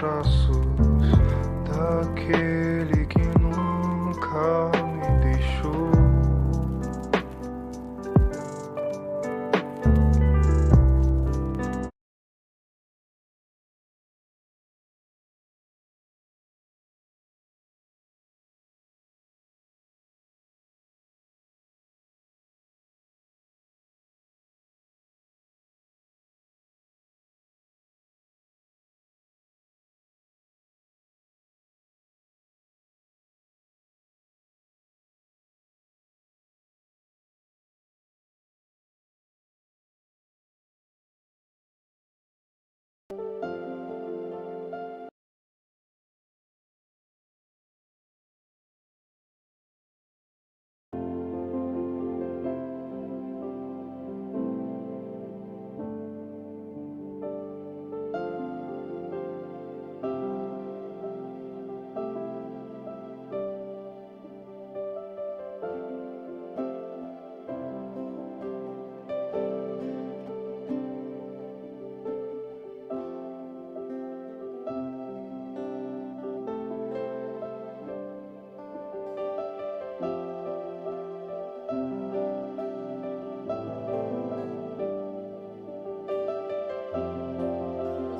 braços daquele que nunca me deixou.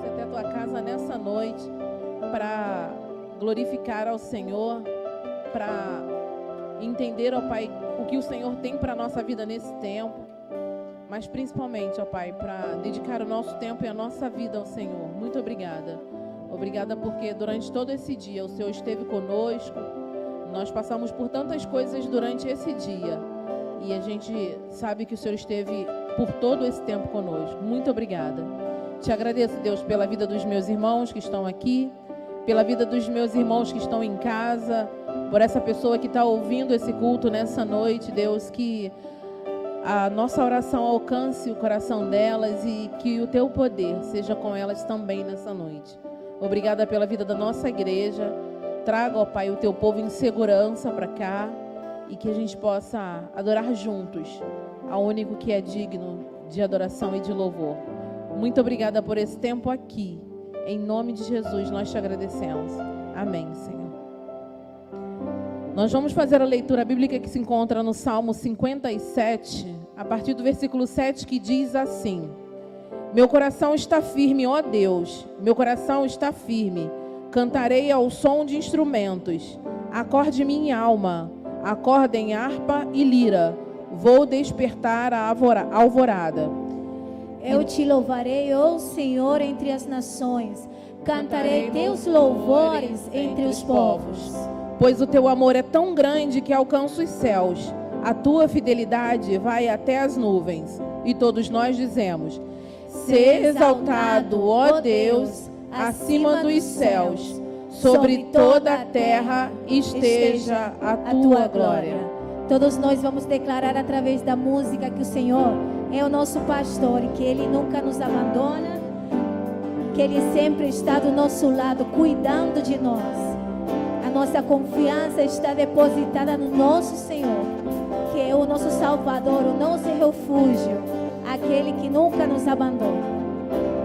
Até a tua casa nessa noite para glorificar ao Senhor, para entender, ó Pai, o que o Senhor tem para a nossa vida nesse tempo, mas principalmente, ó Pai, para dedicar o nosso tempo e a nossa vida ao Senhor. Muito obrigada. Obrigada porque durante todo esse dia o Senhor esteve conosco. Nós passamos por tantas coisas durante esse dia e a gente sabe que o Senhor esteve por todo esse tempo conosco. Muito obrigada. Te agradeço, Deus, pela vida dos meus irmãos que estão aqui, pela vida dos meus irmãos que estão em casa, por essa pessoa que está ouvindo esse culto nessa noite, Deus, que a nossa oração alcance o coração delas e que o teu poder seja com elas também nessa noite. Obrigada pela vida da nossa igreja. Traga, ó Pai, o teu povo em segurança para cá e que a gente possa adorar juntos ao único que é digno de adoração e de louvor. Muito obrigada por esse tempo aqui. Em nome de Jesus, nós te agradecemos. Amém, Senhor. Nós vamos fazer a leitura bíblica que se encontra no Salmo 57, a partir do versículo 7, que diz assim: Meu coração está firme, ó Deus, meu coração está firme. Cantarei ao som de instrumentos. Acorde minha alma, acordem harpa e lira. Vou despertar a alvorada. Eu te louvarei, ó Senhor, entre as nações. Cantarei teus louvores entre os povos. Pois o teu amor é tão grande que alcança os céus. A tua fidelidade vai até as nuvens. E todos nós dizemos: Sê exaltado, ó Deus, acima dos céus. Sobre toda a terra esteja a tua glória. Todos nós vamos declarar através da música que o Senhor é o nosso pastor e que Ele nunca nos abandona, que Ele sempre está do nosso lado, cuidando de nós. A nossa confiança está depositada no nosso Senhor, que é o nosso Salvador, o nosso refúgio, aquele que nunca nos abandona.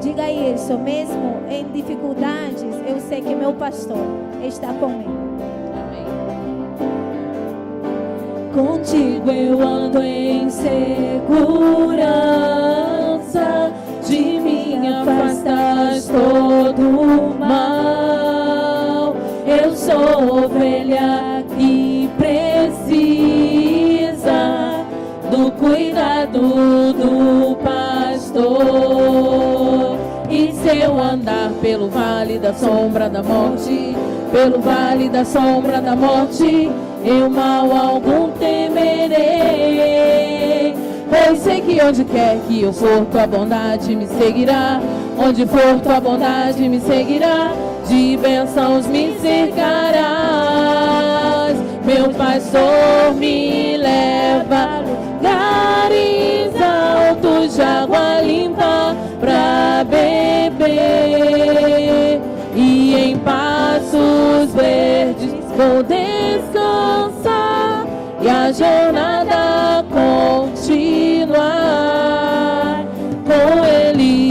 Diga isso, mesmo em dificuldades, eu sei que meu pastor está comigo. Contigo eu ando em segurança, de mim afastas todo o mal. Eu sou ovelha que precisa do cuidado do pastor. E se eu andar pelo vale da sombra da morte, pelo vale da sombra da morte, eu mal algum temerei, pois sei que onde quer que eu for, tua bondade me seguirá. Onde for, tua bondade me seguirá, de bênçãos me cercarás. Meu pastor me leva a lugares altos de água limpa pra beber, e em passos verdes vou descansar e a jornada continuar com Ele.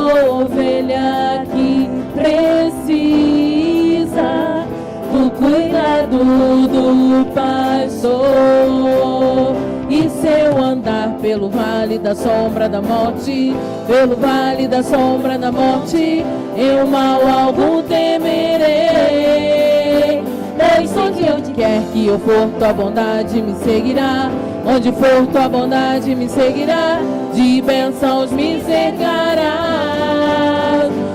ovelha que precisa do cuidado do pastor. E se eu andar pelo vale da sombra da morte, pelo vale da sombra da morte, eu mal algum temerei. Pois onde quer que eu for, tua bondade me seguirá. Onde for, tua bondade me seguirá. De bênçãos me cercará.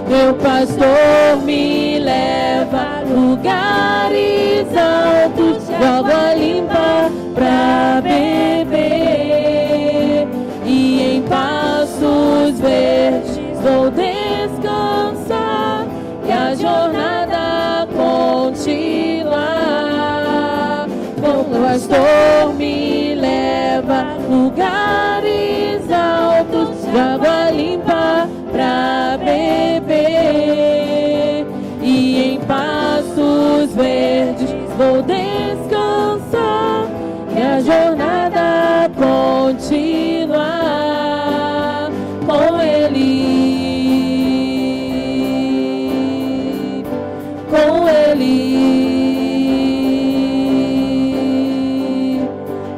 Meu pastor me leva a lugares altos, de água limpa pra beber. E em pastos verdes vou descansar, e a jornada continuar. O pastor me leva a lugares altos, de água limpa pra beber. E em pastos verdes vou descansar, e a jornada continuar com Ele, com Ele,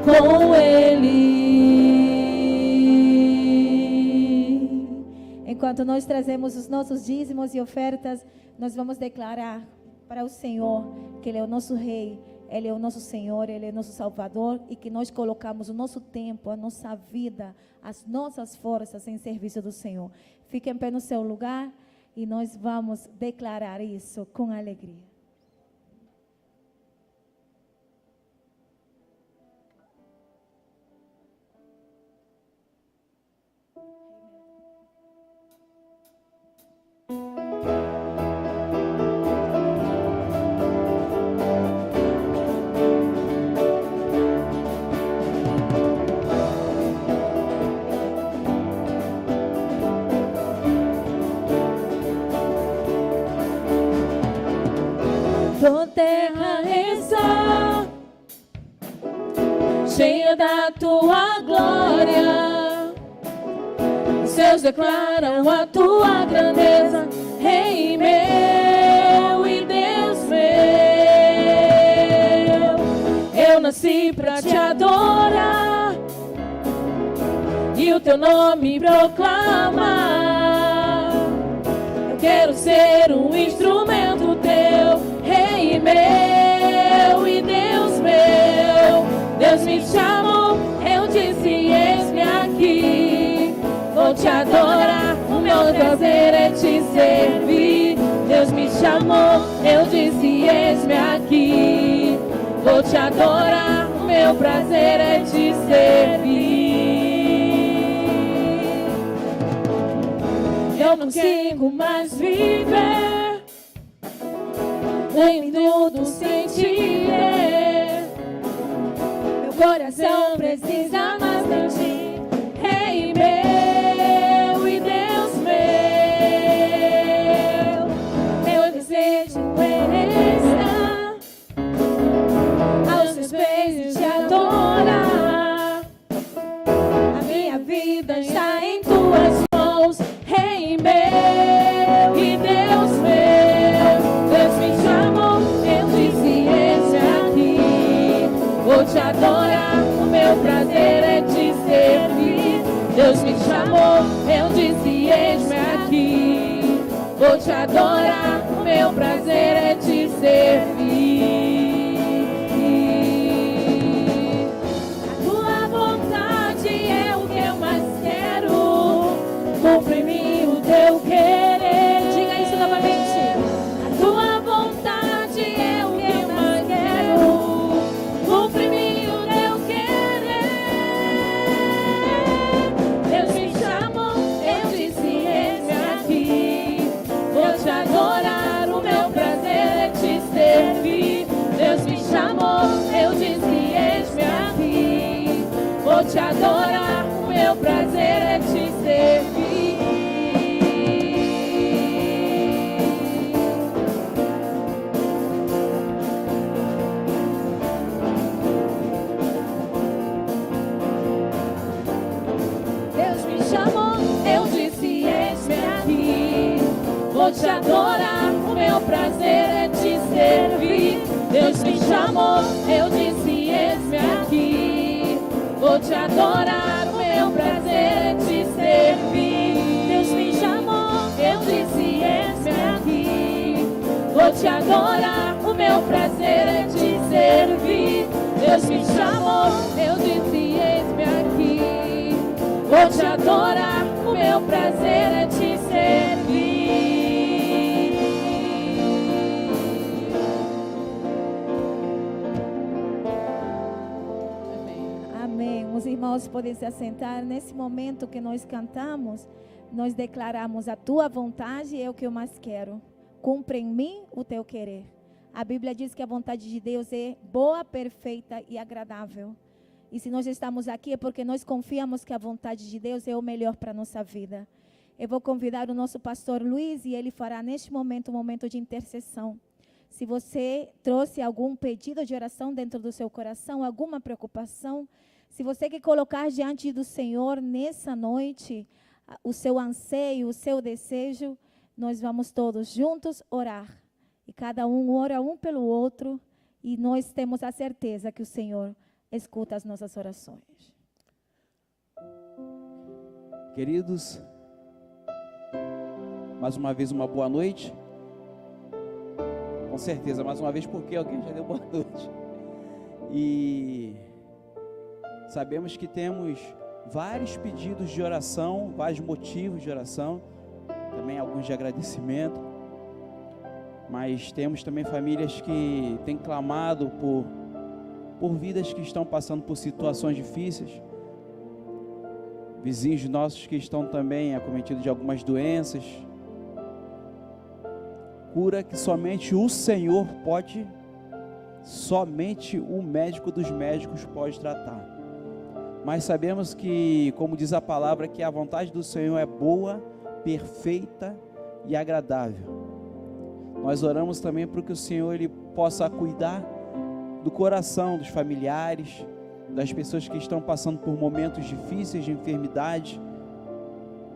com Ele. Enquanto nós trazemos os nossos dízimos e ofertas, nós vamos declarar para o Senhor que Ele é o nosso Rei, Ele é o nosso Senhor, Ele é o nosso Salvador, e que nós colocamos o nosso tempo, a nossa vida, as nossas forças em serviço do Senhor. Fique em pé no seu lugar e nós vamos declarar isso com alegria. Tua terra está cheia da tua glória, os céus declaram a tua grandeza, Rei meu e Deus meu. Eu nasci pra te adorar e o teu nome proclamar. Eu quero ser um instrumento teu, Rei meu e Deus meu. Deus me chamou, eu disse, eis-me aqui. Vou te adorar, o meu prazer é te servir. Deus me chamou, eu disse, eis-me aqui. Vou te adorar, o meu prazer é te servir. Eu não consigo mais viver nem tudo sem te ver. Meu coração precisa mais de ti, Rei meu e Deus meu. Meu desejo é estar aos teus pés e te adorar. A minha vida está em tuas mãos, Rei meu e Deus meu. Deus me chamou, eu disse, eis-me aqui. Vou te adorar, o meu prazer é te servir. Deus me chamou, eu disse, eis-me aqui. Vou te adorar, o meu prazer é te servir. A tua vontade é o que eu mais quero, cumpre em mim o teu querer. Diga isso novamente. A tua vontade é o que eu mais quero, cumpre em mim o teu querer. Deus me chamou, eu disse, eis-me aqui. Vou te adorar, o meu prazer é te servir. Deus me chamou, eu disse, eis-me aqui. Vou te adorar, o meu prazer é te servir. te adorar, o meu prazer é te servir. Deus me chamou, eu disse, eis-me aqui. Vou te adorar, o meu prazer é te servir. Deus me chamou, eu disse, eis-me aqui. Vou te adorar, o meu prazer é te servir. Deus me chamou, eu disse, eis-me aqui. Vou te adorar, o meu prazer é te servir. Amém. Os irmãos podem se assentar. Nesse momento que nós cantamos, nós declaramos: a tua vontade é o que eu mais quero. Cumpre em mim o teu querer. A Bíblia diz que a vontade de Deus é boa, perfeita e agradável. E se nós estamos aqui é porque nós confiamos que a vontade de Deus é o melhor para a nossa vida. Eu vou convidar o nosso pastor Luiz e ele fará neste momento um momento de intercessão. Se você trouxe algum pedido de oração dentro do seu coração, alguma preocupação, se você quer colocar diante do Senhor nessa noite o seu anseio, o seu desejo, nós vamos todos juntos orar. E cada um ora um pelo outro e nós temos a certeza que o Senhor escuta as nossas orações. Queridos, mais uma vez uma boa noite. Com certeza, mais uma vez, porque alguém já deu boa noite. E sabemos que temos vários pedidos de oração, vários motivos de oração, também alguns de agradecimento. Mas temos também famílias que têm clamado por vidas que estão passando por situações difíceis. Vizinhos nossos que estão também acometidos de algumas doenças. Cura que somente o Senhor pode, somente o médico dos médicos pode tratar. Mas sabemos que, como diz a palavra, que a vontade do Senhor é boa, perfeita e agradável. Nós oramos também para que o Senhor ele possa cuidar do coração dos familiares, das pessoas que estão passando por momentos difíceis de enfermidade,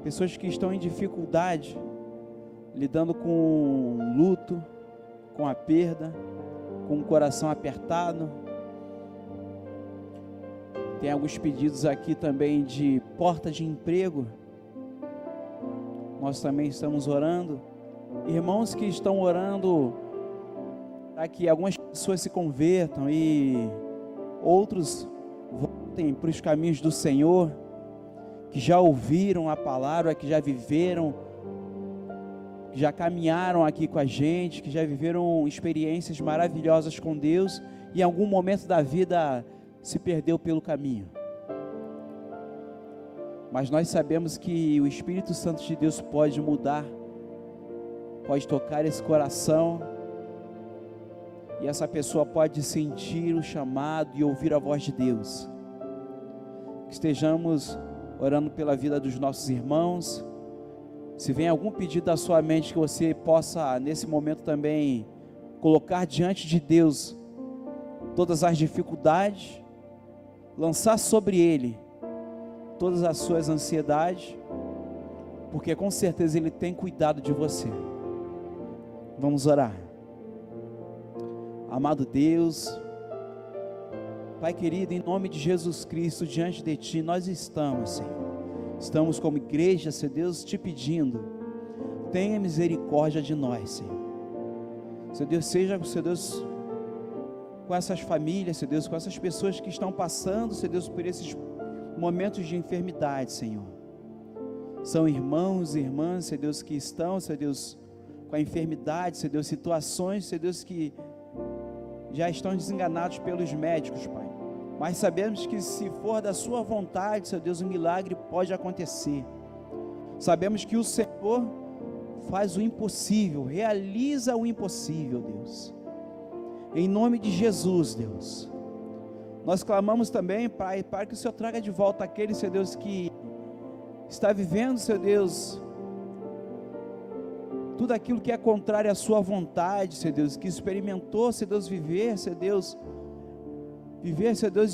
pessoas que estão em dificuldade, lidando com luto, com a perda, com o coração apertado. Tem alguns pedidos aqui também de porta de emprego. Nós também estamos orando. Irmãos que estão orando para que algumas pessoas se convertam e outros voltem para os caminhos do Senhor, que já ouviram a palavra, que já viveram, que já caminharam aqui com a gente, que já viveram experiências maravilhosas com Deus e em algum momento da vida se perdeu pelo caminho. Mas nós sabemos que o Espírito Santo de Deus pode mudar, pode tocar esse coração, e essa pessoa pode sentir o chamado e ouvir a voz de Deus. Que estejamos orando pela vida dos nossos irmãos. Se vem algum pedido da sua mente que você possa nesse momento também colocar diante de Deus todas as dificuldades, lançar sobre Ele todas as suas ansiedades, porque com certeza Ele tem cuidado de você. Vamos orar. Amado Deus, Pai querido, em nome de Jesus Cristo, diante de Ti nós estamos, Senhor. Estamos como igreja, Senhor Deus, te pedindo, tenha misericórdia de nós, Senhor. Senhor Deus, seja, Senhor Deus, com essas famílias, Senhor Deus, com essas pessoas que estão passando, Senhor Deus, por esses momentos de enfermidade, Senhor. São irmãos e irmãs, Senhor Deus, que estão, Senhor Deus, com a enfermidade, Senhor Deus, situações, Senhor Deus, que já estão desenganados pelos médicos, Pai. Mas sabemos que se for da sua vontade, Senhor Deus, um milagre pode acontecer. Sabemos que o Senhor faz o impossível, realiza o impossível, Deus. Em nome de Jesus, Deus. Nós clamamos também, Pai, para que o Senhor traga de volta aquele, Senhor Deus, que está vivendo, Senhor Deus, tudo aquilo que é contrário à sua vontade, Senhor Deus, que experimentou, Senhor Deus, viver, Senhor Deus,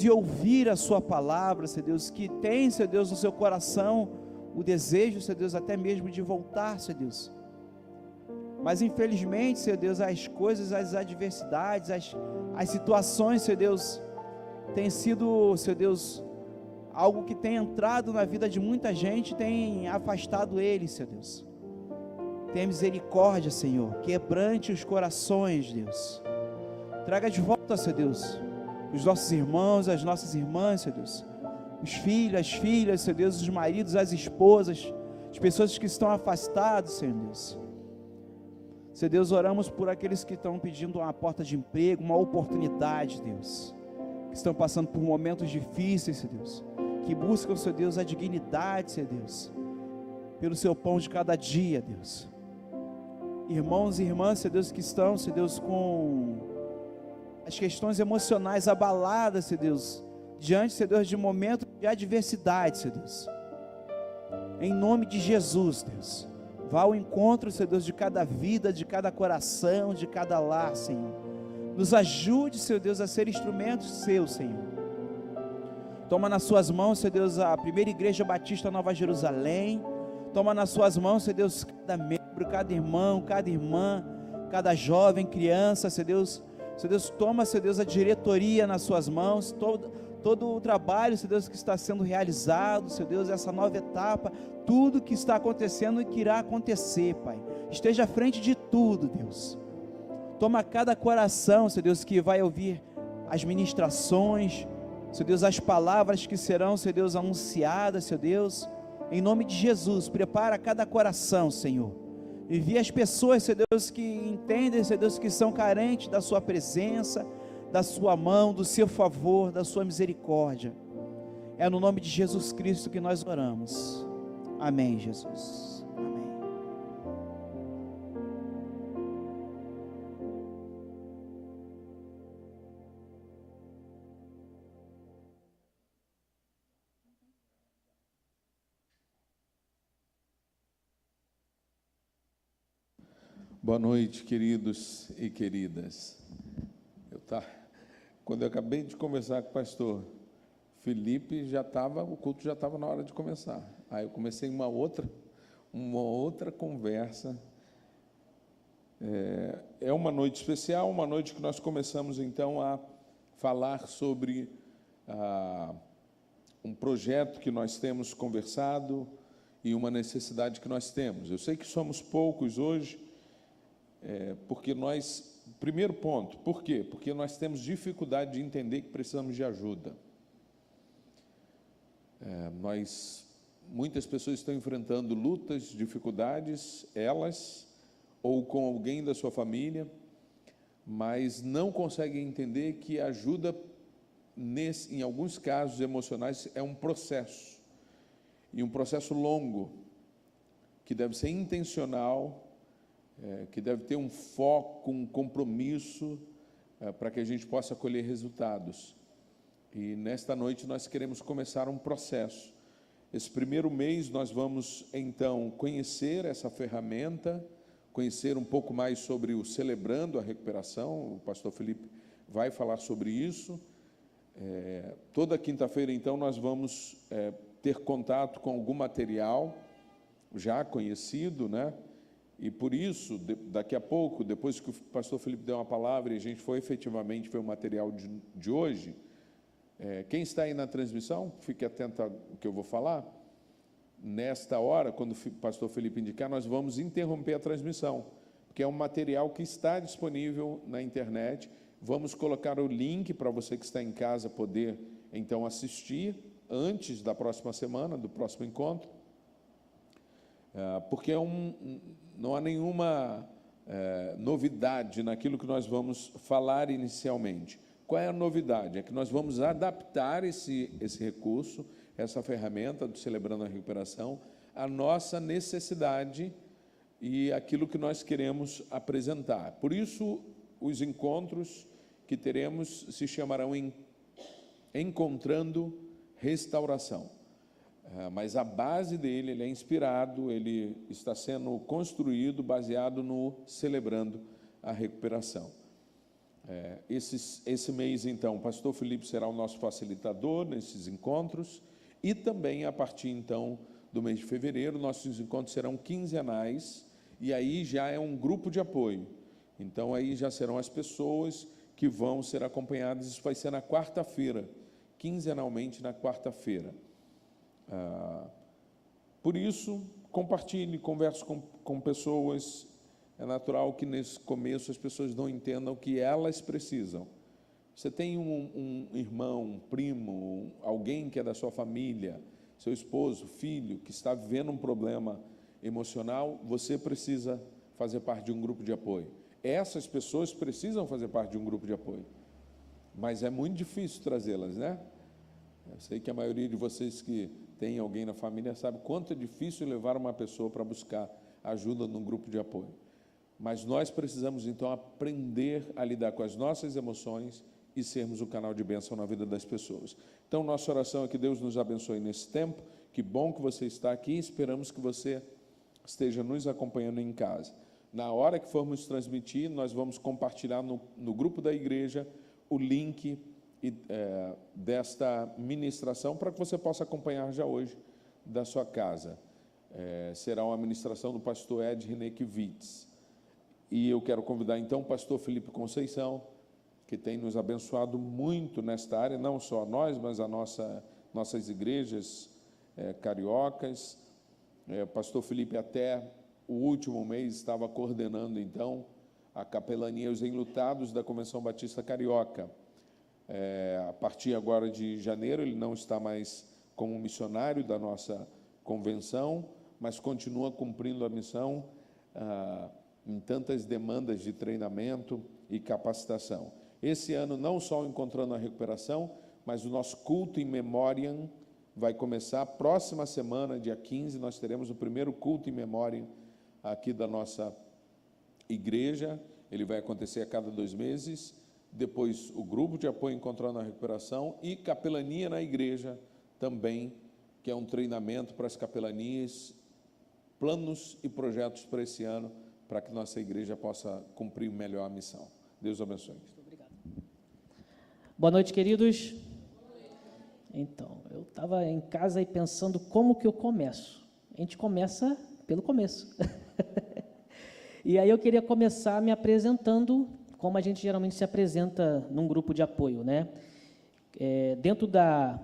e ouvir a sua palavra, Senhor Deus, que tem, Senhor Deus, no seu coração o desejo, Senhor Deus, até mesmo de voltar, Senhor Deus, Mas infelizmente, Senhor Deus, as coisas, as adversidades, as situações, Senhor Deus, tem sido, Senhor Deus, algo que tem entrado na vida de muita gente, tem afastado eles, Senhor Deus. Tenha misericórdia, Senhor, quebrante os corações, Deus. Traga de volta, Senhor Deus, os nossos irmãos, as nossas irmãs, Senhor Deus, os filhos, as filhas, Senhor Deus, os maridos, as esposas, as pessoas que estão afastadas, Senhor Deus. Senhor Deus, oramos por aqueles que estão pedindo uma porta de emprego, uma oportunidade, Deus, que estão passando por momentos difíceis, Senhor Deus, que buscam, Senhor Deus, a dignidade, Senhor Deus, pelo seu pão de cada dia, Deus. Irmãos e irmãs, Senhor Deus, que estão, Senhor Deus, com as questões emocionais abaladas, Senhor Deus, diante, Senhor Deus, de momentos de adversidade, Senhor Deus. Em nome de Jesus, Deus, vá ao encontro, Senhor Deus, de cada vida, de cada coração, de cada lar, Senhor. Nos ajude, Senhor Deus, a ser instrumentos seus, Senhor. Toma nas suas mãos, Senhor Deus, a primeira igreja batista Nova Jerusalém. Toma nas suas mãos, Senhor Deus, cada membro, cada irmão, cada irmã, cada jovem, criança, Senhor Deus. Senhor Deus, toma, Senhor Deus, a diretoria nas suas mãos, todo o trabalho, Senhor Deus, que está sendo realizado, Senhor Deus, essa nova etapa, tudo que está acontecendo e que irá acontecer, Pai. Esteja à frente de tudo, Deus. Toma cada coração, Senhor Deus, que vai ouvir as ministrações, Senhor Deus, as palavras que serão, Senhor Deus, anunciadas, Senhor Deus, em nome de Jesus. Prepara cada coração, Senhor. Envia as pessoas, Senhor Deus, que entendem, Senhor Deus, que são carentes da sua presença, da sua mão, do seu favor, da sua misericórdia. É no nome de Jesus Cristo que nós oramos. Amém, Jesus. Amém. Boa noite, queridos e queridas. Quando eu acabei de conversar com o pastor Felipe, o culto já estava na hora de começar. Aí eu comecei uma outra conversa. É uma noite especial, uma noite que nós começamos então a falar sobre um projeto que nós temos conversado e uma necessidade que nós temos. Eu sei que somos poucos hoje, porque primeiro ponto, por quê? Porque nós temos dificuldade de entender que precisamos de ajuda. Muitas pessoas estão enfrentando lutas, dificuldades, elas ou com alguém da sua família, mas não conseguem entender que a ajuda, em alguns casos emocionais, é um processo, e um processo longo, que deve ser intencional, que deve ter um foco, um compromisso, para que a gente possa colher resultados. E nesta noite nós queremos começar um processo. Esse primeiro mês nós vamos então conhecer essa ferramenta, conhecer um pouco mais sobre o Celebrando a Recuperação. O pastor Felipe vai falar sobre isso. Toda quinta-feira então nós vamos ter contato com algum material já conhecido, né? E por isso, daqui a pouco, depois que o pastor Felipe deu uma palavra e a gente foi efetivamente ver o material de hoje, quem está aí na transmissão, fique atento ao que eu vou falar. Nesta hora, quando o pastor Felipe indicar, nós vamos interromper a transmissão, porque é um material que está disponível na internet. Vamos colocar o link para você que está em casa poder, então, assistir antes da próxima semana, do próximo encontro, porque não há nenhuma novidade naquilo que nós vamos falar inicialmente. Qual é a novidade? É que nós vamos adaptar esse recurso, essa ferramenta do Celebrando a Recuperação, à nossa necessidade e aquilo que nós queremos apresentar. Por isso, os encontros que teremos se chamarão Encontrando Restauração. Mas a base dele, ele é inspirado, ele está sendo construído baseado no Celebrando a Recuperação. Esse mês, então, o pastor Felipe será o nosso facilitador nesses encontros, e também, a partir, então, do mês de fevereiro, nossos encontros serão quinzenais, E aí já é um grupo de apoio. Então, aí já serão as pessoas que vão ser acompanhadas. Isso vai ser na quarta-feira, quinzenalmente na quarta-feira. Por isso, compartilhe, converse com pessoas. É natural que nesse começo as pessoas não entendam o que elas precisam. Você tem um irmão, um primo, alguém que é da sua família, seu esposo, filho, que está vivendo um problema emocional, você precisa fazer parte de um grupo de apoio. Essas pessoas precisam fazer parte de um grupo de apoio. Mas é muito difícil trazê-las, né? Eu sei que a maioria de vocês que tem alguém na família sabe quanto é difícil levar uma pessoa para buscar ajuda num grupo de apoio. Mas nós precisamos, então, aprender a lidar com as nossas emoções e sermos o canal de bênção na vida das pessoas. Então, nossa oração é que Deus nos abençoe nesse tempo. Que bom que você está aqui. Esperamos que você esteja nos acompanhando em casa. Na hora que formos transmitir, nós vamos compartilhar no grupo da igreja o link desta ministração para que você possa acompanhar já hoje da sua casa. Será uma ministração do pastor Ed Renekiewicz. E eu quero convidar então o pastor Felipe Conceição, que tem nos abençoado muito nesta área, não só nós, mas nossas igrejas cariocas. O pastor Felipe até o último mês estava coordenando então a capelania Os Enlutados da Convenção Batista Carioca. A partir agora de janeiro, ele não está mais como missionário da nossa convenção, mas continua cumprindo a missão em tantas demandas de treinamento e capacitação. Esse ano, não só Encontrando a Recuperação, mas o nosso culto em memória vai começar próxima semana, dia 15, nós teremos o primeiro culto em memória aqui da nossa igreja. Ele vai acontecer a cada 2 meses. Depois, o grupo de apoio Encontrando a Recuperação e capelania na igreja também, que é um treinamento para as capelanias, planos e projetos para esse ano, para que nossa igreja possa cumprir melhor a missão. Deus abençoe. Muito obrigado. Boa noite, queridos. Então, eu estava em casa aí pensando como que eu começo. A gente começa pelo começo. E aí eu queria começar me apresentando como a gente geralmente se apresenta num grupo de apoio, né? Dentro da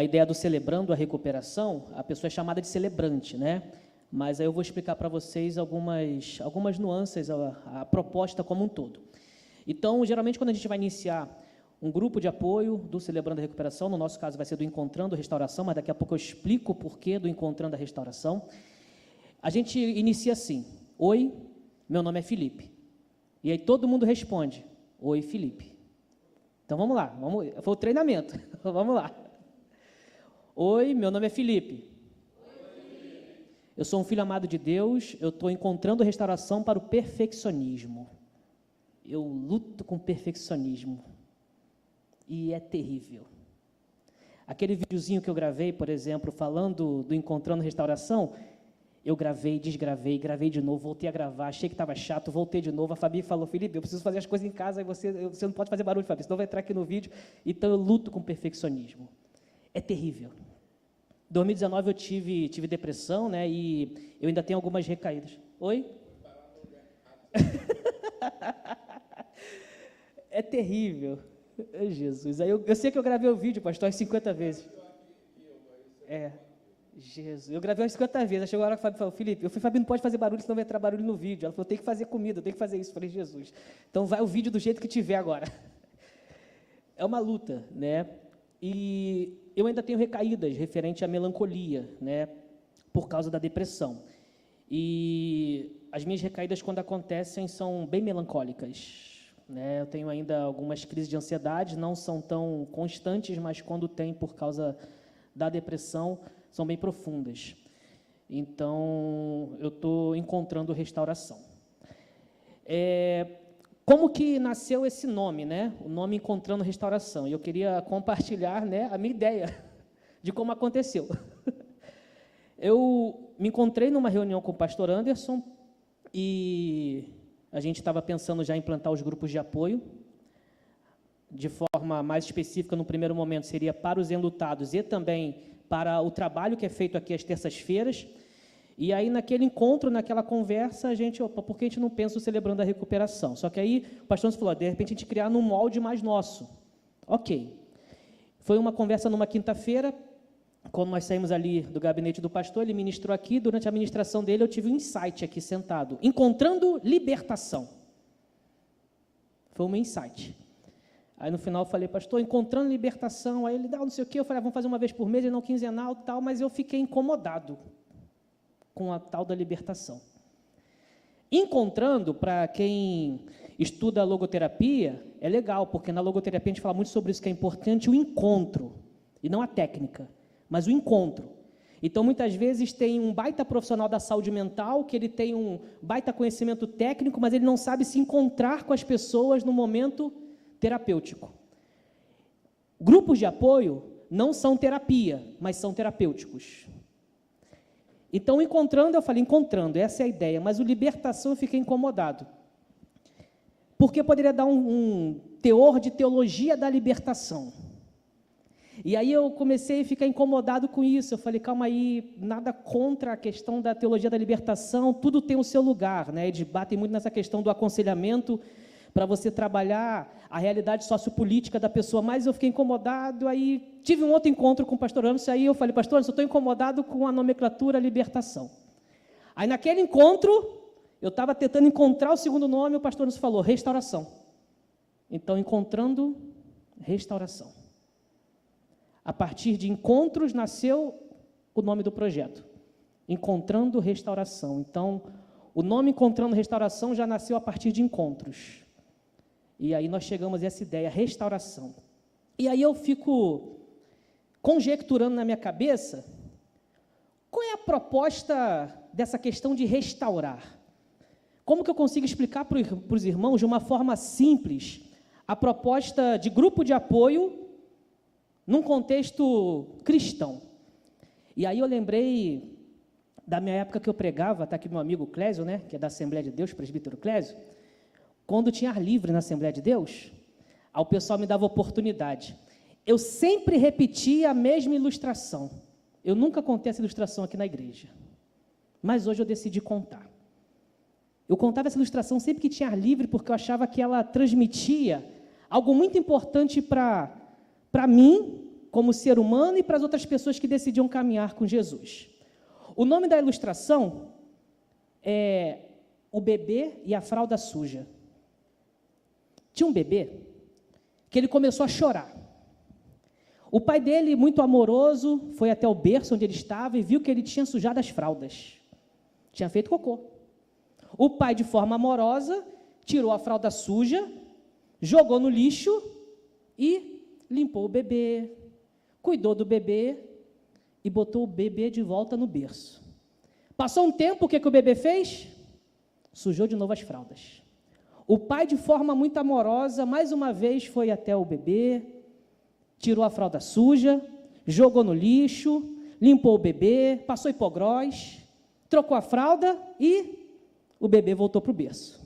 ideia do celebrando a recuperação, a pessoa é chamada de celebrante, né? Mas aí eu vou explicar para vocês algumas nuances, a proposta como um todo. Então, geralmente, quando a gente vai iniciar um grupo de apoio do Celebrando a Recuperação, no nosso caso vai ser do Encontrando a Restauração, mas daqui a pouco eu explico o porquê do Encontrando a Restauração. A gente inicia assim: oi, meu nome é Felipe. E aí todo mundo responde: oi, Felipe. Então vamos lá, foi o treinamento. Vamos lá. Oi, meu nome é Felipe. Eu sou um filho amado de Deus, eu estou encontrando restauração para o perfeccionismo. Eu luto com perfeccionismo. E é terrível. Aquele videozinho que eu gravei, por exemplo, falando do Encontrando Restauração, eu gravei, desgravei, gravei de novo, voltei a gravar, achei que estava chato, voltei de novo. A Fabi falou: Felipe, eu preciso fazer as coisas em casa, e você não pode fazer barulho, Fabi, senão vai entrar aqui no vídeo. Então eu luto com perfeccionismo. É terrível. Em 2019 eu tive depressão, né? E eu ainda tenho algumas recaídas. Oi? É terrível. Jesus. Aí eu sei que eu gravei o vídeo, pastor, umas 50 vezes. Jesus. Eu gravei umas 50 vezes. Aí chegou a hora que a Fabi falou: Felipe, Fabi, não pode fazer barulho, senão vai entrar barulho no vídeo. Ela falou: tem que fazer comida, eu tenho que fazer isso. Eu falei: Jesus. Então vai o vídeo do jeito que tiver agora. É uma luta, né? E eu ainda tenho recaídas referente à melancolia, né, por causa da depressão. E as minhas recaídas, quando acontecem, são bem melancólicas, né? Eu tenho ainda algumas crises de ansiedade, não são tão constantes, mas quando tem por causa da depressão, são bem profundas. Então, eu estou encontrando restauração. Como que nasceu esse nome, né? O nome Encontrando Restauração. E eu queria compartilhar, né, a minha ideia de como aconteceu. Eu me encontrei numa reunião com o pastor Anderson e a gente estava pensando já em implantar os grupos de apoio. De forma mais específica, no primeiro momento, seria para os enlutados e também para o trabalho que é feito aqui às terças-feiras. E aí, naquele encontro, naquela conversa, a gente, opa, por que a gente não pensa o Celebrando a Recuperação? Só que aí o pastor nos falou, de repente a gente criar num molde mais nosso. Ok. Foi uma conversa numa quinta-feira, quando nós saímos ali do gabinete do pastor, ele ministrou aqui, durante a ministração dele eu tive um insight aqui sentado, encontrando libertação. Foi um insight. Aí no final eu falei, pastor, encontrando libertação, aí ele dá não sei o quê, eu falei, vamos fazer uma vez por mês, e não quinzenal e tal, mas eu fiquei incomodado com a tal da libertação. Encontrando, para quem estuda logoterapia, é legal, porque na logoterapia a gente fala muito sobre isso, que é importante o encontro, e não a técnica, mas o encontro. Então, muitas vezes, tem um baita profissional da saúde mental, que ele tem um baita conhecimento técnico, mas ele não sabe se encontrar com as pessoas no momento terapêutico. Grupos de apoio não são terapia, mas são terapêuticos. Então, encontrando, eu falei, encontrando, essa é a ideia, mas o libertação eu fiquei incomodado. Porque poderia dar um teor de teologia da libertação. E aí eu comecei a ficar incomodado com isso, eu falei, calma aí, nada contra a questão da teologia da libertação, tudo tem o seu lugar, né? Eles batem muito nessa questão do aconselhamento, para você trabalhar a realidade sociopolítica da pessoa, mas eu fiquei incomodado, aí tive um outro encontro com o pastor Anderson, aí eu falei, pastor Anderson, eu estou incomodado com a nomenclatura libertação. Aí naquele encontro, eu estava tentando encontrar o segundo nome, o pastor Anderson falou, restauração. Então, encontrando restauração. A partir de encontros nasceu o nome do projeto, Encontrando Restauração. Então, o nome Encontrando Restauração já nasceu a partir de encontros. E aí nós chegamos a essa ideia, restauração. E aí eu fico conjecturando na minha cabeça, qual é a proposta dessa questão de restaurar? Como que eu consigo explicar para os irmãos, de uma forma simples, a proposta de grupo de apoio num contexto cristão? E aí eu lembrei da minha época que eu pregava, está aqui meu amigo Clésio, né, que é da Assembleia de Deus, presbítero Clésio. Quando tinha ar livre na Assembleia de Deus, o pessoal me dava oportunidade. Eu sempre repetia a mesma ilustração. Eu nunca contei essa ilustração aqui na igreja, mas hoje eu decidi contar. Eu contava essa ilustração sempre que tinha ar livre, porque eu achava que ela transmitia algo muito importante para mim, como ser humano, e para as outras pessoas que decidiam caminhar com Jesus. O nome da ilustração é O Bebê e a Fralda Suja. Tinha um bebê que ele começou a chorar. O pai dele, muito amoroso, foi até o berço onde ele estava e viu que ele tinha sujado as fraldas. Tinha feito cocô. O pai, de forma amorosa, tirou a fralda suja, jogou no lixo e limpou o bebê, cuidou do bebê e botou o bebê de volta no berço. Passou um tempo, o que o bebê fez? Sujou de novo as fraldas. O pai, de forma muito amorosa, mais uma vez foi até o bebê, tirou a fralda suja, jogou no lixo, limpou o bebê, passou hipoglós, trocou a fralda e o bebê voltou para o berço.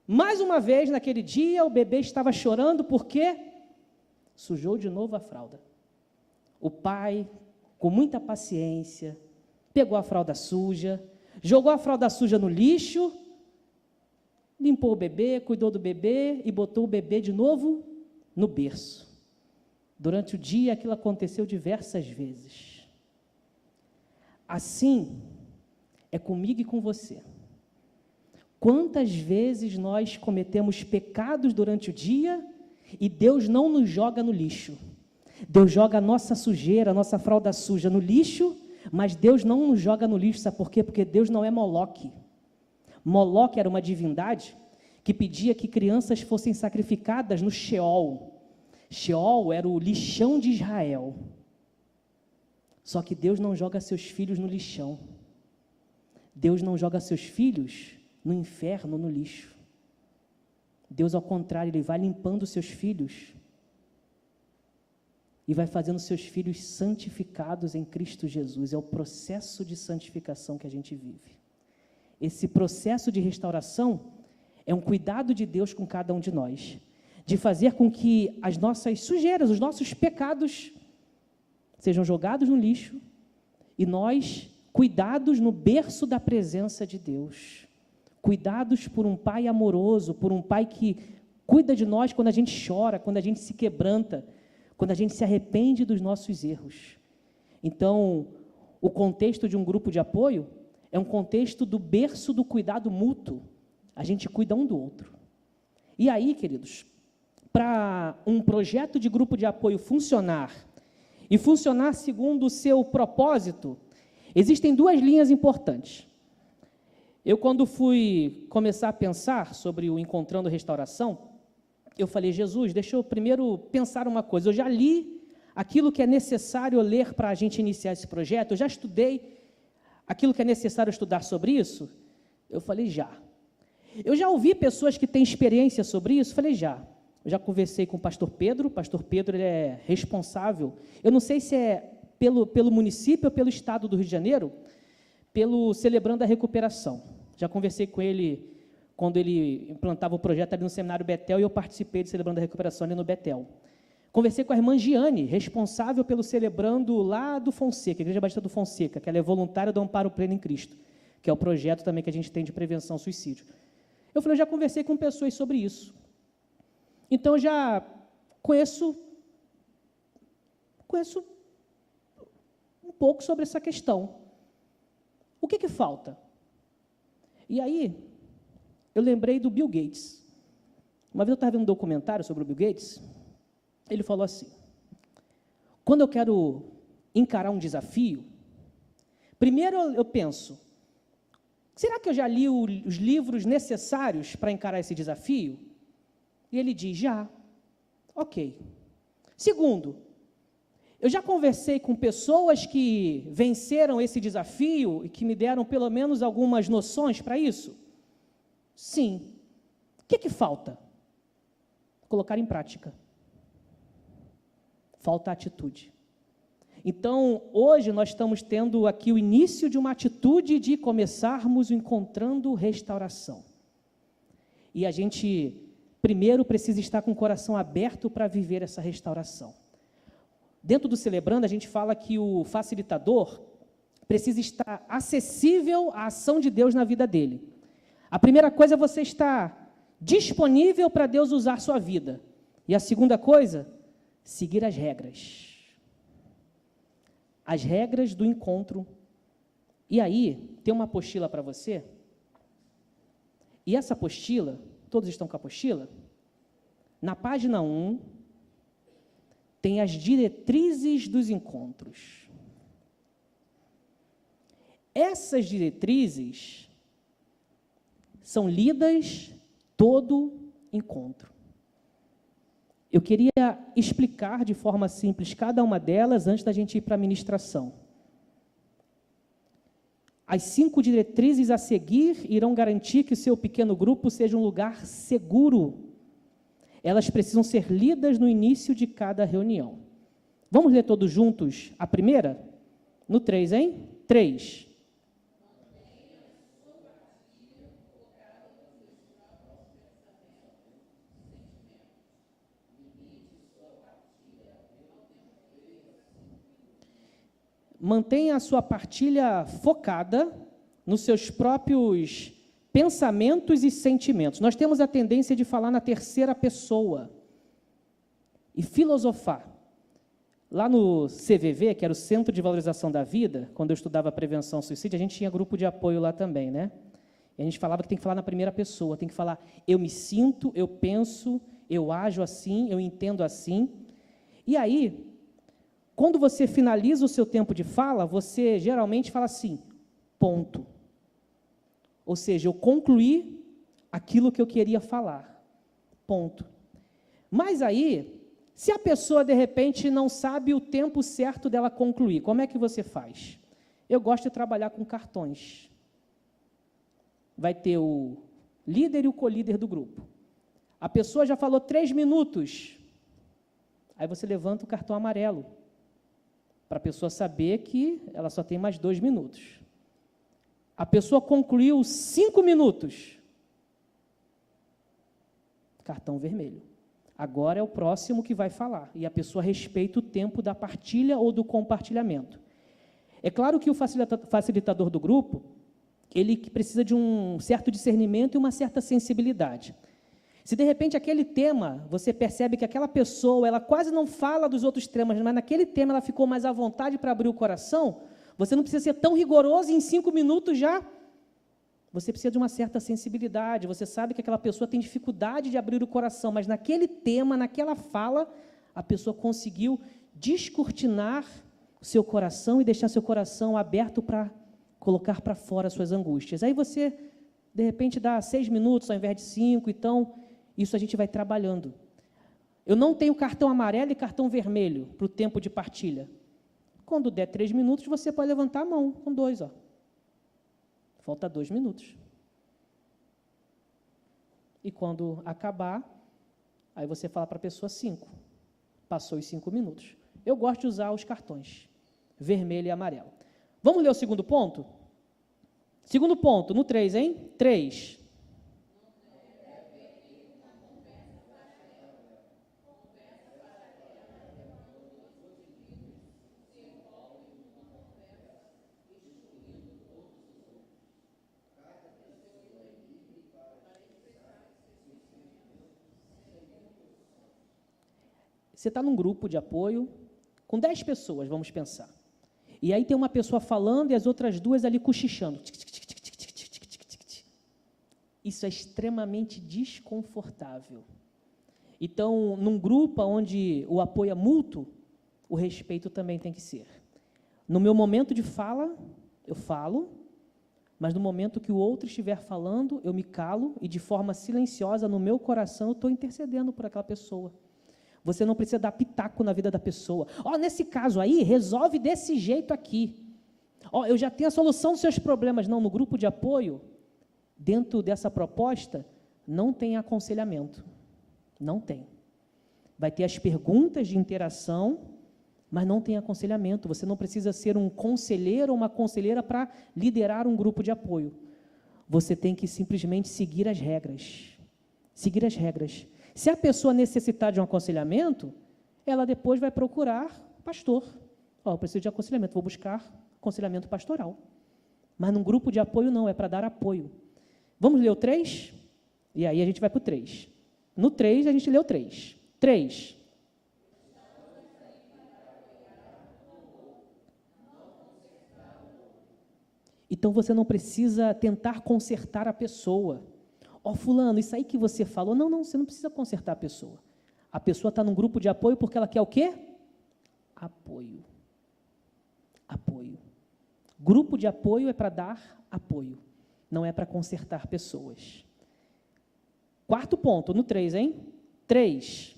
Mais uma vez, naquele dia, o bebê estava chorando porque sujou de novo a fralda. O pai, com muita paciência, pegou a fralda suja, jogou a fralda suja no lixo, limpou o bebê, cuidou do bebê e botou o bebê de novo no berço. Durante o dia, aquilo aconteceu diversas vezes. Assim é comigo e com você. Quantas vezes nós cometemos pecados durante o dia e Deus não nos joga no lixo? Deus joga a nossa sujeira, a nossa fralda suja no lixo, mas Deus não nos joga no lixo, sabe por quê? Porque Deus não é Moloque. Moloque era uma divindade que pedia que crianças fossem sacrificadas no Sheol. Sheol era o lixão de Israel. Só que Deus não joga seus filhos no lixão. Deus não joga seus filhos no inferno, no lixo. Deus, ao contrário, Ele vai limpando seus filhos e vai fazendo seus filhos santificados em Cristo Jesus. É o processo de santificação que a gente vive. Esse processo de restauração é um cuidado de Deus com cada um de nós, de fazer com que as nossas sujeiras, os nossos pecados sejam jogados no lixo e nós cuidados no berço da presença de Deus, cuidados por um pai amoroso, por um pai que cuida de nós quando a gente chora, quando a gente se quebranta, quando a gente se arrepende dos nossos erros. Então, o contexto de um grupo de apoio é um contexto do berço do cuidado mútuo. A gente cuida um do outro. E aí, queridos, para um projeto de grupo de apoio funcionar, e funcionar segundo o seu propósito, existem duas linhas importantes. Eu, quando fui começar a pensar sobre o Encontrando Restauração, eu falei, Jesus, deixa eu primeiro pensar uma coisa. Eu já li aquilo que é necessário ler para a gente iniciar esse projeto, eu já estudei aquilo que é necessário estudar sobre isso? Eu falei, já. Eu já ouvi pessoas que têm experiência sobre isso? Falei, já. Eu já conversei com o pastor Pedro ele é responsável, eu não sei se é pelo município ou pelo estado do Rio de Janeiro, pelo Celebrando a Recuperação. Já conversei com ele quando ele implantava o projeto ali no Seminário Betel, e eu participei de Celebrando a Recuperação ali no Betel. Conversei com a irmã Giane, responsável pelo Celebrando lá do Fonseca, Igreja Batista do Fonseca, que ela é voluntária do Amparo Pleno em Cristo, que é o projeto também que a gente tem de prevenção ao suicídio. Eu falei, eu já conversei com pessoas sobre isso. Então, eu já conheço um pouco sobre essa questão. O que falta? E aí, eu lembrei do Bill Gates. Uma vez eu estava vendo um documentário sobre o Bill Gates, ele falou assim, quando eu quero encarar um desafio, primeiro eu penso, será que eu já li os livros necessários para encarar esse desafio? E ele diz, já. Ok. Segundo, eu já conversei com pessoas que venceram esse desafio e que me deram pelo menos algumas noções para isso? Sim. O que falta? Colocar em prática. Falta atitude. Então, hoje nós estamos tendo aqui o início de uma atitude de começarmos o Encontrando Restauração. E a gente, primeiro, precisa estar com o coração aberto para viver essa restauração. Dentro do Celebrando, a gente fala que o facilitador precisa estar acessível à ação de Deus na vida dele. A primeira coisa é você estar disponível para Deus usar sua vida. E a segunda coisa, seguir as regras. As regras do encontro. E aí, tem uma apostila para você. E essa apostila, todos estão com a apostila? Na página 1, tem as diretrizes dos encontros. Essas diretrizes são lidas todo encontro. Eu queria explicar de forma simples cada uma delas antes da gente ir para a ministração. As 5 diretrizes a seguir irão garantir que o seu pequeno grupo seja um lugar seguro. Elas precisam ser lidas no início de cada reunião. Vamos ler todos juntos a primeira? No 3, hein? 3. Mantenha a sua partilha focada nos seus próprios pensamentos e sentimentos. Nós temos a tendência de falar na terceira pessoa e filosofar. Lá no CVV, que era o Centro de Valorização da Vida, quando eu estudava prevenção ao suicídio, a gente tinha grupo de apoio lá também, né? E a gente falava que tem que falar na primeira pessoa, tem que falar, eu me sinto, eu penso, eu ajo assim, eu entendo assim. E aí, quando você finaliza o seu tempo de fala, você geralmente fala assim, ponto. Ou seja, eu concluí aquilo que eu queria falar, ponto. Mas aí, se a pessoa, de repente, não sabe o tempo certo dela concluir, como é que você faz? Eu gosto de trabalhar com cartões. Vai ter o líder e o co-líder do grupo. A pessoa já falou 3 minutos. Aí você levanta o cartão amarelo, para a pessoa saber que ela só tem mais 2 minutos. A pessoa concluiu 5 minutos. Cartão vermelho. Agora é o próximo que vai falar. E a pessoa respeita o tempo da partilha ou do compartilhamento. É claro que o facilitador do grupo, ele precisa de um certo discernimento e uma certa sensibilidade. Se, de repente, aquele tema, você percebe que aquela pessoa, ela quase não fala dos outros temas, mas naquele tema ela ficou mais à vontade para abrir o coração, você não precisa ser tão rigoroso e em 5 minutos já. Você precisa de uma certa sensibilidade, você sabe que aquela pessoa tem dificuldade de abrir o coração, mas naquele tema, naquela fala, a pessoa conseguiu descortinar o seu coração e deixar seu coração aberto para colocar para fora as suas angústias. Aí você, de repente, dá 6 minutos ao invés de 5, então, isso a gente vai trabalhando. Eu não tenho cartão amarelo e cartão vermelho para o tempo de partilha. Quando der 3 minutos, você pode levantar a mão com 2, ó. Falta 2 minutos. E quando acabar, aí você fala para a pessoa 5. Passou os 5 minutos. Eu gosto de usar os cartões, vermelho e amarelo. Vamos ler o segundo ponto? Segundo ponto, no 3, hein? 3. Você está num grupo de apoio com 10 pessoas, vamos pensar. E aí tem uma pessoa falando e as outras 2 ali cochichando. Isso é extremamente desconfortável. Então, num grupo onde o apoio é mútuo, o respeito também tem que ser. No meu momento de fala, eu falo, mas no momento que o outro estiver falando, eu me calo e de forma silenciosa, no meu coração, eu estou intercedendo por aquela pessoa. Você não precisa dar pitaco na vida da pessoa. Nesse caso aí, resolve desse jeito aqui. Eu já tenho a solução dos seus problemas. Não, no grupo de apoio, dentro dessa proposta, não tem aconselhamento. Não tem. Vai ter as perguntas de interação, mas não tem aconselhamento. Você não precisa ser um conselheiro ou uma conselheira para liderar um grupo de apoio. Você tem que simplesmente seguir as regras. Seguir as regras. Se a pessoa necessitar de um aconselhamento, ela depois vai procurar pastor. Eu preciso de aconselhamento, vou buscar aconselhamento pastoral. Mas num grupo de apoio não, é para dar apoio. Vamos ler o 3? E aí a gente vai para o 3. No 3, a gente lê o 3. 3. Então você não precisa tentar consertar a pessoa. Fulano, isso aí que você falou, não, você não precisa consertar a pessoa. A pessoa está num grupo de apoio porque ela quer o quê? Apoio. Apoio. Grupo de apoio é para dar apoio, não é para consertar pessoas. 4º ponto, no 3, hein? 3.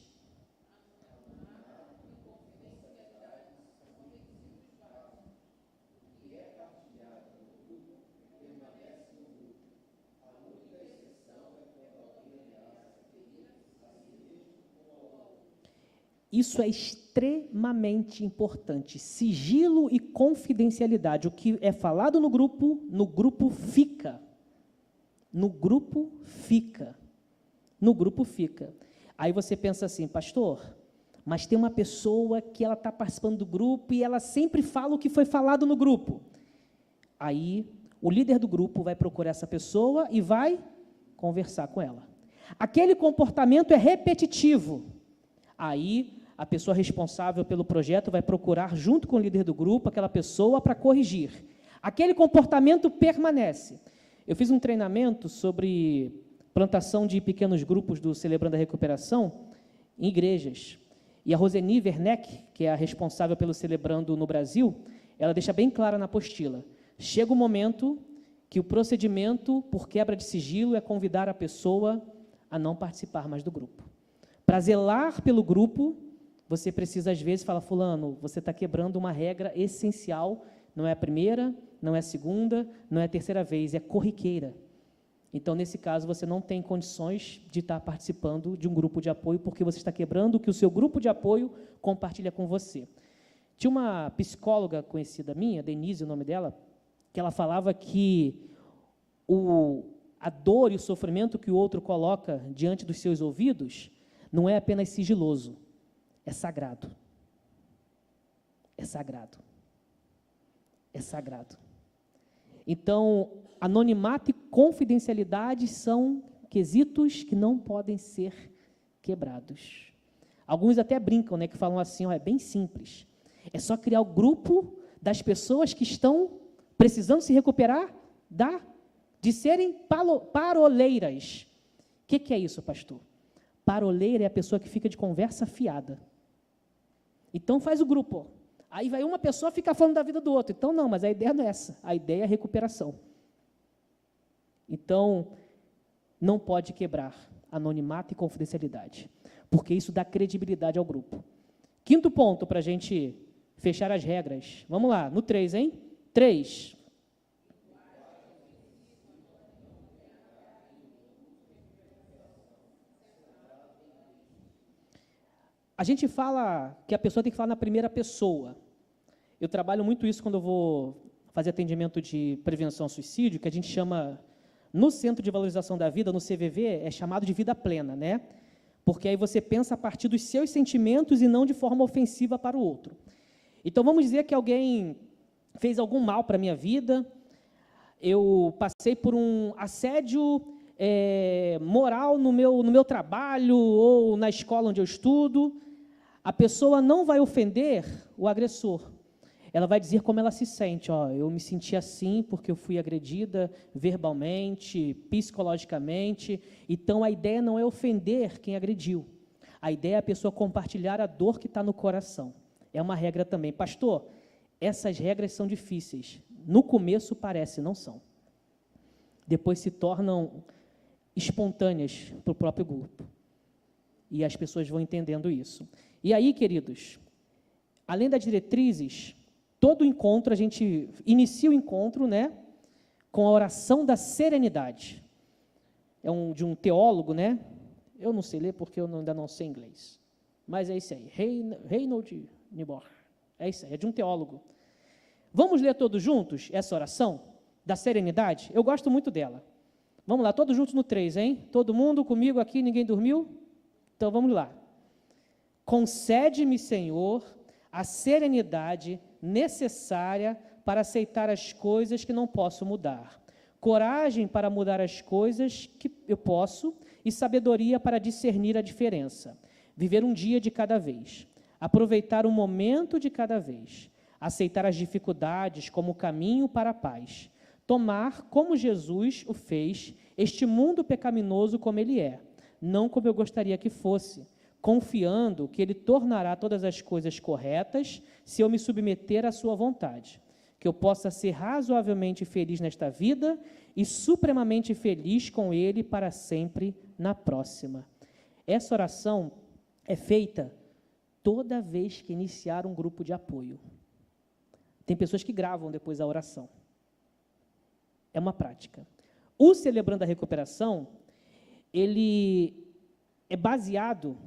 Isso é extremamente importante. Sigilo e confidencialidade. O que é falado no grupo fica. No grupo fica. No grupo fica. Aí você pensa assim, pastor, mas tem uma pessoa que ela está participando do grupo e ela sempre fala o que foi falado no grupo. Aí o líder do grupo vai procurar essa pessoa e vai conversar com ela. Aquele comportamento é repetitivo. Aí a pessoa responsável pelo projeto vai procurar, junto com o líder do grupo, aquela pessoa para corrigir. Aquele comportamento permanece. Eu fiz um treinamento sobre plantação de pequenos grupos do Celebrando a Recuperação em igrejas. E a Roseni Werneck, que é a responsável pelo Celebrando no Brasil, ela deixa bem clara na apostila. Chega o momento que o procedimento por quebra de sigilo é convidar a pessoa a não participar mais do grupo. Para zelar pelo grupo, você precisa, às vezes, falar, fulano, você está quebrando uma regra essencial, não é a primeira, não é a segunda, não é a terceira vez, é corriqueira. Então, nesse caso, você não tem condições de estar participando de um grupo de apoio, porque você está quebrando o que o seu grupo de apoio compartilha com você. Tinha uma psicóloga conhecida minha, Denise, o nome dela, que ela falava que a dor e o sofrimento que o outro coloca diante dos seus ouvidos não é apenas sigiloso, é sagrado. É sagrado. é sagrado. Então, anonimato e confidencialidade são quesitos que não podem ser quebrados. Alguns até brincam, né, que falam assim, ó, é bem simples. É só criar o grupo das pessoas que estão precisando se recuperar de serem paroleiras. O que é isso, pastor? Paroleira é a pessoa que fica de conversa fiada. Então faz o grupo. Aí vai uma pessoa ficar falando da vida do outro. Então não, mas a ideia não é essa. A ideia é a recuperação. Então, não pode quebrar anonimato e confidencialidade, porque isso dá credibilidade ao grupo. Quinto ponto para a gente fechar as regras. Vamos lá, no 3, hein? 3. A gente fala que a pessoa tem que falar na primeira pessoa. Eu trabalho muito isso quando eu vou fazer atendimento de prevenção ao suicídio, que a gente chama, no Centro de Valorização da Vida, no CVV, é chamado de vida plena, né? Porque aí você pensa a partir dos seus sentimentos e não de forma ofensiva para o outro. Então, vamos dizer que alguém fez algum mal para a minha vida, eu passei por um assédio moral no meu trabalho ou na escola onde eu estudo. A pessoa não vai ofender o agressor. Ela vai dizer como ela se sente. Ó, eu me senti assim porque eu fui agredida verbalmente, psicologicamente. Então, a ideia não é ofender quem agrediu. A ideia é a pessoa compartilhar a dor que está no coração. É uma regra também. Pastor, essas regras são difíceis. No começo parece, não são. Depois se tornam espontâneas para o próprio grupo. E as pessoas vão entendendo isso. E aí, queridos, além das diretrizes, todo encontro, a gente inicia o encontro, né, com a oração da serenidade. É de um teólogo, né? Eu não sei ler porque eu ainda não sei inglês. Mas é isso aí, Reinhold Niebuhr. É isso aí, é de um teólogo. Vamos ler todos juntos essa oração da serenidade? Eu gosto muito dela. Vamos lá, todos juntos no 3, hein? Todo mundo comigo aqui, ninguém dormiu? Então vamos lá. Concede-me, Senhor, a serenidade necessária para aceitar as coisas que não posso mudar, coragem para mudar as coisas que eu posso e sabedoria para discernir a diferença, viver um dia de cada vez, aproveitar um momento de cada vez, aceitar as dificuldades como caminho para a paz, tomar, como Jesus o fez, este mundo pecaminoso como ele é, não como eu gostaria que fosse, confiando que Ele tornará todas as coisas corretas se eu me submeter à sua vontade, que eu possa ser razoavelmente feliz nesta vida e supremamente feliz com Ele para sempre na próxima. Essa oração é feita toda vez que iniciar um grupo de apoio. Tem pessoas que gravam depois a oração. É uma prática. O Celebrando a Recuperação, ele é baseado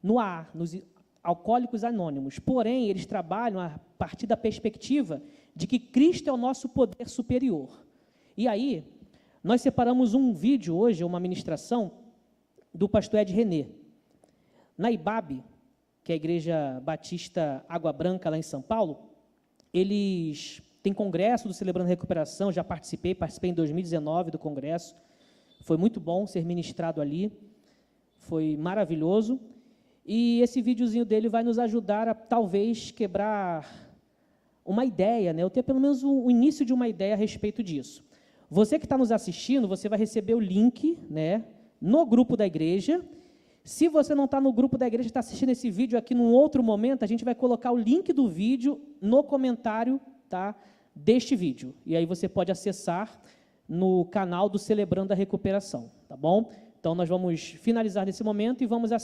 no AA, nos Alcoólicos Anônimos. Porém, eles trabalham a partir da perspectiva de que Cristo é o nosso poder superior. E aí, nós separamos um vídeo hoje, uma ministração, do pastor Ed René. Na IBAB, que é a Igreja Batista Água Branca, lá em São Paulo, eles têm congresso do Celebrando a Recuperação, já participei em 2019 do congresso, foi muito bom ser ministrado ali, foi maravilhoso. E esse videozinho dele vai nos ajudar a, talvez, quebrar uma ideia, né? Ou ter pelo menos o início de uma ideia a respeito disso. Você que está nos assistindo, você vai receber o link, né, no grupo da igreja. Se você não está no grupo da igreja, está assistindo esse vídeo aqui num outro momento, a gente vai colocar o link do vídeo no comentário, tá, deste vídeo. E aí você pode acessar no canal do Celebrando a Recuperação, tá bom? Então, nós vamos finalizar nesse momento e vamos